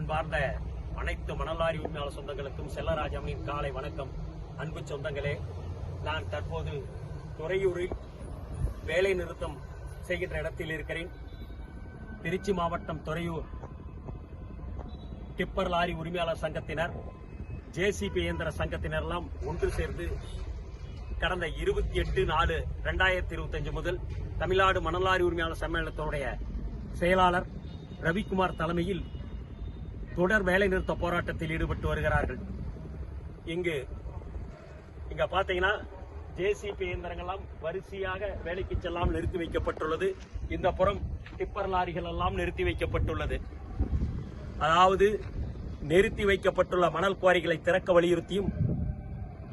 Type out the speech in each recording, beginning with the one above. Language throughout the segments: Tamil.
அன்பார்ந்த அனைத்து மணலாரி உரிமையாளர் சொந்தங்களுக்கும் செல்லராஜாமணியின் காலை வணக்கம். அன்பு சொந்தங்களே, நான் தற்போது துறையூரில் வேலை நிறுத்தம் செய்கின்ற இடத்தில் இருக்கிறேன். திருச்சி மாவட்டம் துறையூர் டிப்பர் லாரி உரிமையாளர் சங்கத்தினர், ஜேசிபி இயந்திர சங்கத்தினர் எல்லாம் ஒன்று சேர்ந்து கடந்த 28/4/2025 முதல் தமிழ்நாடு மணலாரி உரிமையாளர் சம்மேளனத்தினுடைய செயலாளர் ரவிக்குமார் தலைமையில் தொடர் வேலைநிறுத்த போராட்டத்தில் ஈடுபட்டு வருகிறார்கள். இங்க பாத்தீங்கன்னா ஜேசிபி இயந்திரங்கள்லாம் வரிசையாக வேலைக்கு செல்லாமல் நிறுத்தி வைக்கப்பட்டுள்ளது. இந்த புறம் டிப்பர் லாரிகள் எல்லாம் நிறுத்தி வைக்கப்பட்டுள்ளது. அதாவது நிறுத்தி வைக்கப்பட்டுள்ள மணல் குவாரிகளை திறக்க வலியுறுத்தியும்,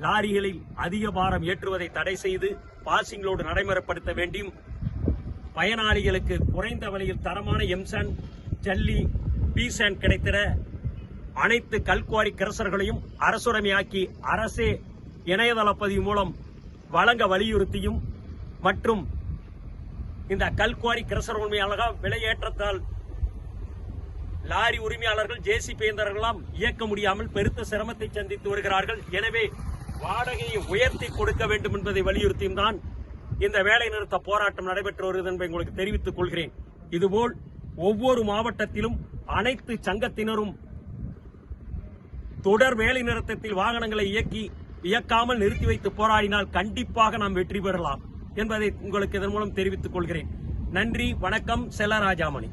லாரிகளில் அதிக பாரம் ஏற்றுவதை தடை செய்து பாசிங் லோடு நடைமுறைப்படுத்த வேண்டியும், பயனாளிகளுக்கு குறைந்த விலையில் தரமான எம்சாண்ட், ஜல்லி, பீசாண்ட் கிடைத்திட அனைத்து கல்குவாரி கிரசர்களையும் அரசுடைமையாக்கி அரசே இணையதள பதிவு மூலம் வழங்க வலியுறுத்தியும், மற்றும் இந்த கல்குவாரி கிரசர் உரிமையாளர்கள் விலையேற்றத்தால் லாரி உரிமையாளர்கள் ஜேசிபி இயந்திரங்களாம் இயக்க முடியாமல் பெருத்த சிரமத்தை சந்தித்து வருகிறார்கள். எனவே வாடகையை உயர்த்தி கொடுக்க வேண்டும் என்பதை வலியுறுத்தியும் தான் இந்த வேலை நிறுத்த போராட்டம் நடைபெற்று வருகிறது என்பதை உங்களுக்கு தெரிவித்துக் கொள்கிறேன். இதுபோல் ஒவ்வொரு மாவட்டத்திலும் அனைத்து சங்கத்தினரும் தொடர் வேலை நிறுத்தத்தில் வாகனங்களை இயக்காமல் நிறுத்தி வைத்து போராடினால் கண்டிப்பாக நாம் வெற்றி பெறலாம் என்பதை உங்களுக்கு இதன் மூலம் தெரிவித்துக் கொள்கிறேன். நன்றி, வணக்கம். செல்லராஜாமணி.